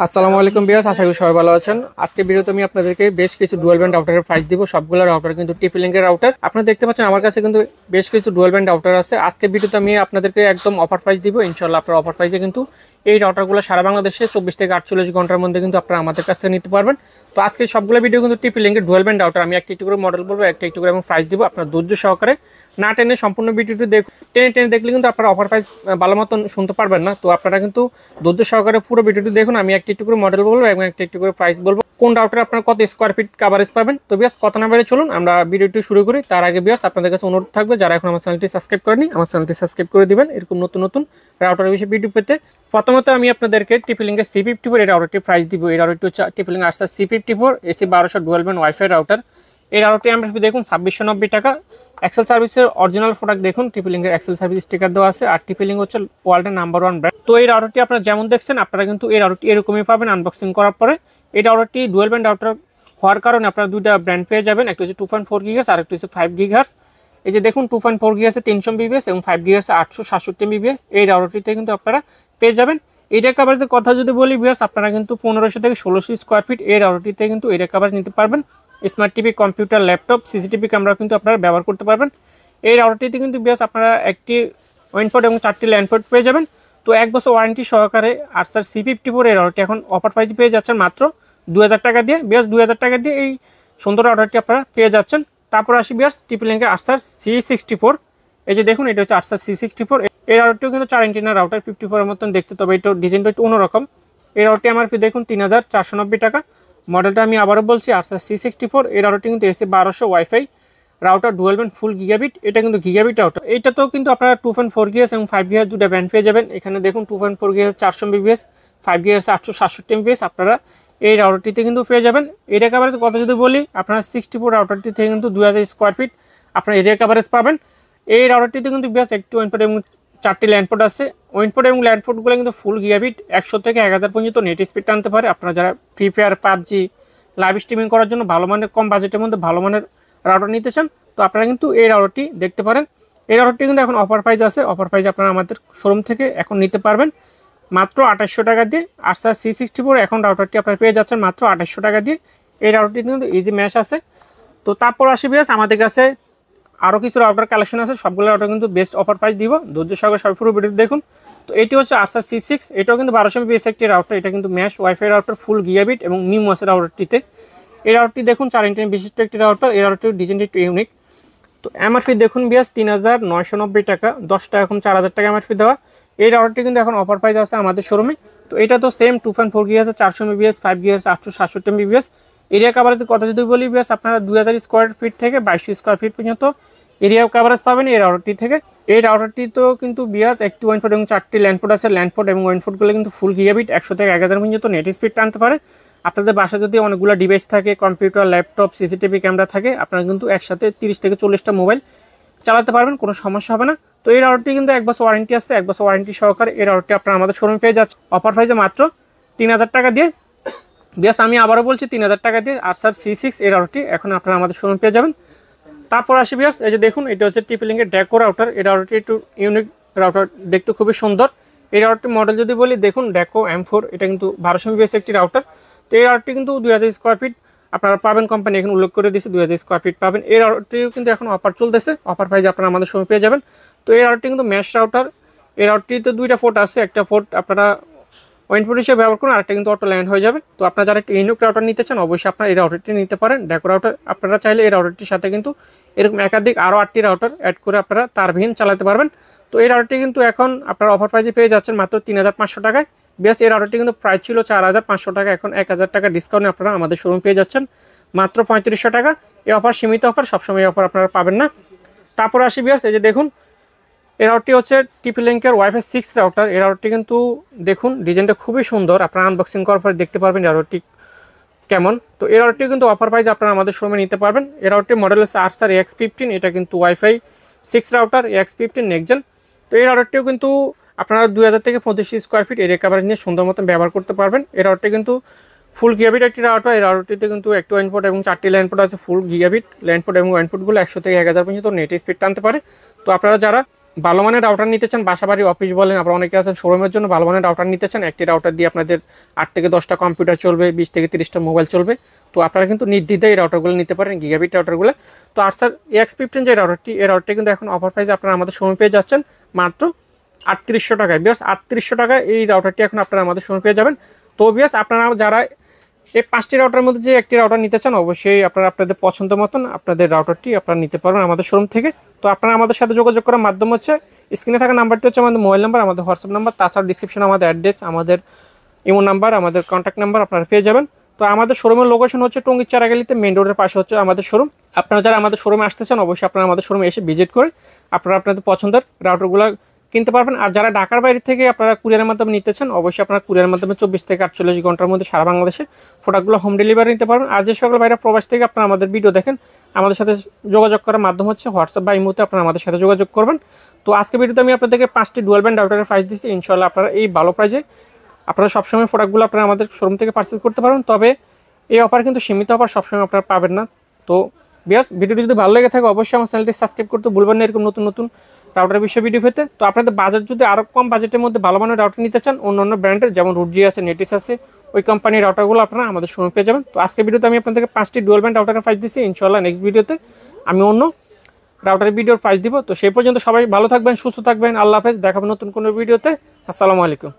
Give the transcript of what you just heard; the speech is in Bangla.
আসসালামু আলাইকুম ভিউয়ার্স, আশা করি সবাই ভালো আছেন। আজকে ভিডিওতে আমি আপনাদেরকে বেশ কিছু ডুয়াল ব্যান্ড রাউটারের প্রাইস দিব। সবগুলো রাউটার কিন্তু টিপি লিংকের রাউটার। আপনারা দেখতে পাচ্ছেন আমার কাছে কিন্তু বেশ কিছু ডুয়াল ব্যান্ড রাউটার আছে। আজকে ভিডিওতে আমি আপনাদেরকে একদম অফার প্রাইস দিব। ইনশাআল্লাহ আপনারা অফার প্রাইসে কিন্তু এই রাউটারগুলো সারা বাংলাদেশে 24 থেকে 48 ঘন্টার মধ্যে কিন্তু আপনারা আমাদের কাছ থেকে নিতে পারবেন। তো আজকে সবগুলো ভিডিও কিন্তু টিপি লিংকের ডুয়াল ব্যান্ড রাউটার। আমি একটা একটু করে মডেল বলবো, একটা একটু করে এবং প্রাইস দিব। আপনারা ধৈর্য সহকারে না টেনে সম্পূর্ণ ভিডিওটি দেখুন। টেনে টেনে দেখলে কিন্তু আপনারা অফার প্রাইস ভালো মতন শুনতে পারবেন না। তো আপনারা কিন্তু ধৈর্য সহকারে পুরো ভিডিওটি দেখুন। আমি একটা একটু করে মডেল বলবো এবং একটা একটু করে প্রাইস বলবো, কোন রাউটারে আপনারা কত স্কোয়ার ফিট কাভারেজ পাবেন। তো বিয়াস কথা না বেড়ে চলুন আমরা ভিডিওটি শুরু করি। তার আগে বিয়াস আপনাদের কাছে অনুরোধ থাকবে, যারা এখন আমার চ্যানেলটি সাবস্ক্রাইব করেনি আমার চ্যানেলটি সাবস্ক্রাইব করে দিবেন এরকম নতুন নতুন রাউটারের বিষয়ে ভিডিও পেতে। প্রথমত আমি আপনাদেরকে টিপি লিংকের C54 এই রাউটারটি প্রাইস দিব। এই রাউটারটি হচ্ছে টিপি link আর্সার C54 AC 1200 dual band wifi router. এই রাউটারটি আমরা দেখুন 2690 টাকা। এক্সেল সার্ভিসের অরিজিনাল প্রোডাক্ট দেখুন, টিপি লিংকের এক্সেল সার্ভিস স্টিকার দেওয়া আছে। আর টিপি লিংক হচ্ছে ওয়ার্ল্ডের নাম্বার 1 ব্র্যান্ড। তো এই রাউটারটি আপনারা যেমন দেখছেন আপনারা কিন্তু এই রাউটারটি এরকমই পাবেন আনবক্সিং করার পরে। এই রাউটারটি ডুয়াল ব্যান্ড রাউটার হওয়ার কারণে আপনারা দুইটা ব্র্যান্ড পেয়ে যাবেন, একটা হচ্ছে 2.4 GHz আর একটা হচ্ছে 5 GHz। এই যে দেখুন 2.4 GHz 300 MBPS এবং 5 GHz 867 MBPS। এই রাউটারটিতে কিন্তু আপনারা পেয়ে যাবেন। এরিয়া কাভারেজের কথা যদি বলি ভিউয়ার্স, আপনারা কিন্তু 1500 থেকে 1600 স্কোয়ার ফিট এই রাউটারটিতে কিন্তু এরিয়া কাভারেজ নিতে পারবেন। Smart TV, computer, laptop, CCTV camera কিন্তু আপনারা ব্যবহার করতে পারবেন। এই রাউটারটিতে কিন্তু ভিউয়ার্স আপনারা একটি ওয়ান পোর্ট এবং 4টি ল্যান্ড পোর্ট পেয়ে যাবেন। তো 1 বছর ওয়ারেন্টি সহকারে আর্সার C54 এই রাউটারটি এখন অফার প্রাইসে পেয়ে যাচ্ছেন মাত্র 2000 টাকা দিয়ে। ভিউয়ার্স 2000 টাকা দিয়ে এই সুন্দর রাউটারটি আপনারা পেয়ে যাচ্ছেন। তারপর আসি ভিউয়ার্স টিপি লিংকের আর্সার C64। এই যে দেখুন এটা হচ্ছে আর্সার C64। এই রাউটারটিও কিন্তু 4 এন্টিনা রাউটার 54 এর মতন দেখতে, তবে এটা ডিজাইনটা একটু অন্যরকম। এই রাউটারটি আমার দেখুন 3490 টাকা। মডেলটা আমি আবারও বলছি আর্সার C64। এই রাউটারটি কিন্তু AC 1200 wifi router dual band ফুল গিগাবিট। এটা কিন্তু গিগাবিট রাউটার। এটা তো কিন্তু আপনারা 2.4 GHz এবং 5 GHz দুটো ব্যান্ড পেয়ে যাবেন। এখানে দেখুন 2.4 GHz 400 MBPS, 5 GHz 867 MBPS আপনারা এই রাউটারটিতে কিন্তু পেয়ে যাবেন। এরিয়া কাভারেজ কথা যদি বলি, আপনারা 64 রাউটারটি থেকে কিন্তু 2000 স্কোয়ার ফিট আপনারা এরিয়া কাভারেজ পাবেন। এই রাউটারটিতে কিন্তু বেশ একটি ওয়াইনপোর্ট এবং 4টি ল্যান্ডপোর্ট আছে। ওয়াইনপোর্ট এবং ল্যান্ডপোর্টগুলো কিন্তু ফুল গিগাবিট 100 থেকে 1000 পর্যন্ত নেট স্পিড টানতে পারে। আপনারা যারা free fire, PUBG live streaming করার জন্য ভালো মানের কম বাজেটের মধ্যে ভালো মানের রাউটার নিতে চান, তো আপনারা কিন্তু এই রাউটারটি দেখতে পারেন। এই রাউটারটি কিন্তু এখন অফার প্রাইস আছে। অফার প্রাইস আপনারা আমাদের শোরুম থেকে এখন নিতে পারবেন মাত্র 2800 টাকা দিয়ে। আর্সার C64 এখন রাউটারটি আপনারা পেয়ে যাচ্ছেন মাত্র 2800 টাকা দিয়ে। এই রাউটারটি কিন্তু ইজি ম্যাশ আছে। তো তারপর আসি বিয়াস আমাদের কাছে আরও কিছু রাউটার কালেকশন আছে। সবগুলো রাউটার কিন্তু বেস্ট অফার প্রাইস দিব, ধৈর্য সহকারে সবাই পুরো ভিডিও দেখুন। তো এটি হচ্ছে আর্সার C6। এটাও কিন্তু 1200 MBPS একটি রাউটার। এটা কিন্তু ম্যাশ ওয়াইফাই রাউটার ফুল গিগাবিট এবং মিমো আছে রাউটারটিতে। এই রাউটারটি দেখুন 4 এন্টিনা বিশিষ্ট একটি রাউটার। এই রাউটারটির ডিজাইনটি একটু ইউনিক। তো এমআরপি দেখুন বিয়াস 3990 টাকা, 10 টাকা এখন 4000 টাকা এমআরপি দেওয়া। এই রাউটারটি কিন্তু এখন অফার প্রাইস আছে আমাদের শোরুমে। তো এটা তো same 2.4 GHz 400 MBPS, 5 GHz 867 MBPS। Area কাভারেজের কথা যদি বলি বিয়াস, আপনারা 2000 স্কোয়ার ফিট থেকে 2200 স্কোয়ার ফিট পর্যন্ত এরিয়া কাভারেজ পাবেন এই রাউটারটি থেকে। এই রাউটারটি তো কিন্তু বিয়াস একটি ওয়াইনপোর্ট এবং 4টি ল্যান্ডপোর্ট আছে। ল্যান্ডপোর্ট এবং ওয়াইনপোর্টগুলো কিন্তু ফুল গিগাবিট 100 থেকে 1000 পর্যন্ত নেট স্পিড টানতে পারে। আপনাদের বাসায় যদি অনেকগুলো ডিভাইস থাকে, কম্পিউটার, ল্যাপটপ, সিসিটিভি ক্যামেরা থাকে, আপনারা কিন্তু একসাথে 30 থেকে 40টা মোবাইল চালাতে পারবেন, কোনো সমস্যা হবে না। তো এই রাউটারটি কিন্তু 1 বছর ওয়ারেন্টি আছে। 1 বছর ওয়ারেন্টি সহকারে এই রাউটারটি আপনারা আমাদের শোরুমে পেয়ে যাচ্ছে অফার প্রাইসে মাত্র 3000 টাকা দিয়ে। বিয়াস আমি আবারও বলছি 3000 টাকা দিয়ে আর্সার C6 এই রাউটারটি এখন আপনারা আমাদের শোরুমে পেয়ে যাবেন। তারপর আসি বিয়াস, এই যে দেখুন এটা হচ্ছে টিপি লিংকের ডেকো রাউটার। এই রাউটারটি একটু ইউনিক রাউটার, দেখতে খুবই সুন্দর। এই রাউটারটি মডেল যদি বলি দেখুন ডেকো M4। এটা কিন্তু 1200 MBPS একটি রাউটার। তো এই রাউটারটি কিন্তু 2000 স্কোয়ার ফিট আপনারা পাবেন। কোম্পানি এখানে উল্লেখ করে দিয়েছে 2000 স্কোয়ার ফিট পাবেন। এই রাউটারটিও কিন্তু এখন অফার চলতেছে, অফার প্রাইসে আপনারা আমাদের সময় পেয়ে যাবেন। তো এই রাউটারটি কিন্তু ম্যাশ রাউটার। এই রাউটারটিতে 2টা পোর্ট আছে, একটা পোর্ট আপনারা ওয়াইনপোর্ট হিসেবে ব্যবহার করুন, আরেকটা কিন্তু অটো ল্যান্ড হয়ে যাবে। তো আপনারা যারা একটা ইউনিক রাউটার নিতে চান অবশ্যই আপনারা এই রাউটারটি নিতে পারেন ডেকো রাউটার। আপনারা চাইলে এই রাউটারটির সাথে কিন্তু এরকম একাধিক আরও 8টি রাউটার অ্যাড করে আপনারা তারবিহীন চালাতে পারবেন। তো এই রাউটারটি কিন্তু এখন আপনারা অফার প্রাইসে পেয়ে যাচ্ছেন মাত্র 3500 টাকায়। বেশ এই রাউটারটি কিন্তু প্রাইস ছিল 4500 টাকা, এখন 1000 টাকা ডিসকাউন্টে আপনারা আমাদের শোরুম পেয়ে যাচ্ছেন মাত্র 3500 টাকা। এই অফার সীমিত অফার, সবসময় এই অফার আপনারা পাবেন না। তারপর আসি বিয়াস, এই যে দেখুন এই রাউটারটি হচ্ছে টিপি লিংকের ওয়াইফাই 6 রাউটার। এই রাউটারটি কিন্তু দেখুন ডিজাইনটা খুবই সুন্দর। আপনারা আনবক্সিং করার পরে দেখতে পারবেন এই রাউটারটি কেমন। তো এই রাউটারটি কিন্তু অফার প্রাইস আপনারা আমাদের শোরুমে নিতে পারবেন। এই রাউটারটির মডেল হচ্ছে আর্সার AX15। এটা কিন্তু wifi 6 router AX15 next gen. তো এই রাউটারটিও কিন্তু আপনারা 2000 থেকে 2500 স্কোয়ার ফিট এরিয়া কাভারেজ নিয়ে সুন্দর মতন ব্যবহার করতে পারবেন। এই রাউটারটি কিন্তু ফুল গিগাবিট একটি রাউটার। এই রাউটারটিতে কিন্তু একটি ওয়াইনপোর্ট এবং 4টি ল্যান্ডপোর্ট আছে। ফুল গিগাবিট ল্যান্ডপোর্ট এবং ওয়াইনপোর্টগুলো 100 থেকে 1000 পর্যন্ত নেট স্পিড টানতে পারে। তো আপনারা যারা ভালো মানের রাউটার নিতে চান, বাসাবাড়ি অফিস বলেন, আবার অনেকে আছেন শোরুমের জন্য ভালো মানের রাউটার নিতে চান, একটি রাউটার দিয়ে আপনাদের 8 থেকে 10টা কম্পিউটার চলবে, 20 থেকে 30টা মোবাইল চলবে। তো আপনারা কিন্তু নির্দ্বিধায় এই রাউটারগুলো নিতে পারেন, গিগাবিট রাউটারগুলো। তো আরসার AX15 যে রাউটারটি, এই রাউটারটি কিন্তু এখন অফার প্রাইসে আপনারা আমাদের শোরুমে পেয়ে যাচ্ছেন মাত্র 3800 টাকায়। বিকজ 3800 টাকায় এই রাউটারটি এখন আপনারা আমাদের শোরুমে পেয়ে যাবেন। তো বিকজ আপনারা যারা এই 5টি রাউটারের মধ্যে যে একটি রাউটার নিতে চান, অবশ্যই আপনারা আপনাদের পছন্দ মতন আপনাদের রাউটারটি আপনারা নিতে পারবেন আমাদের শোরুম থেকে। তো আপনারা আমাদের সাথে যোগাযোগ করার মাধ্যম হচ্ছে স্ক্রিনে থাকা নাম্বারটি হচ্ছে আমাদের মোবাইল নাম্বার, আমাদের হোয়াটসঅ্যাপ নাম্বার, তাছাড়া ডিসক্রিপশনে আমাদের অ্যাড্রেস, আমাদের ইমো নাম্বার, আমাদের কন্ট্যাক্ট নাম্বার আপনারা পেয়ে যাবেন। তো আমাদের শোরুমের লোকেশন হচ্ছে টঙ্গীর চারাগালিতে, মেইন রোডের পাশে হচ্ছে আমাদের শোরুম। আপনারা যারা আমাদের শোরুমে আসতে চান, অবশ্যই আপনারা আমাদের শোরুমে এসে ভিজিট করে আপনারা আপনাদের পছন্দের রাউটারগুলো কিনতে পারবেন। আর যারা ঢাকার বাইরে থেকে আপনারা কুরিয়ারের মাধ্যমে নিতে চান, অবশ্যই আপনারা কুরিয়ারের মাধ্যমে 24 থেকে 48 ঘন্টার মধ্যে সারা বাংলাদেশে প্রোডাক্টগুলো হোম ডেলিভারি নিতে পারবেন। আর যে সকল বাইরে প্রবাস থেকে আপনারা আমাদের ভিডিও দেখেন, আমাদের সাথে যোগাযোগ করার মাধ্যম হচ্ছে হোয়াটসঅ্যাপ বা ইমোতে আপনারা আমাদের সাথে যোগাযোগ করবেন। তো আজকে ভিডিওতে আমি আপনাদেরকে 5টি ডুয়াল ব্যান্ড রাউটারের প্রাইস দিচ্ছি। ইনশাআল্লাহ আপনারা এই ভালো প্রাইসে আপনারা সবসময় প্রোডাক্টগুলো আপনারা আমাদের শোরুম থেকে পারচেজ করতে পারবেন। তবে এই অফার কিন্তু সীমিত অফার, সবসময় আপনারা পাবেন না। তো বিয়াস, ভিডিওটি যদি ভালো লেগে থাকে অবশ্যই আমার চ্যানেলটি সাবস্ক্রাইব করতে ভুলবেন না এরকম নতুন নতুন রাউটার বিষয় ভিডিও পেতে। তো আপনাদের বাজেট যদি আরও কম বাজেটের মধ্যে ভালো মানের রাউটার নিতে চান, অন্য ব্র্যান্ডের যেমন রুটজি আছে, নেটিস আছে, ওই কোম্পানির রাউটারগুলো আপনারা আমাদের শোরুমে পেয়ে যাবেন। তো আজকে ভিডিওতে আমি আপনাদেরকে 5টি ডুয়াল ব্যান্ড রাউটারের প্রাইস দিচ্ছি। ইনশাআল্লাহ নেক্সট ভিডিওতে আমি অন্য রাউটারের ভিডিওর প্রাইস দিব। তো সেই পর্যন্ত সবাই ভালো থাকবেন, সুস্থ থাকবেন, আল্লাহ হাফেজ, দেখাবেন নতুন কোনো ভিডিওতে। আসসালামু আলাইকুম।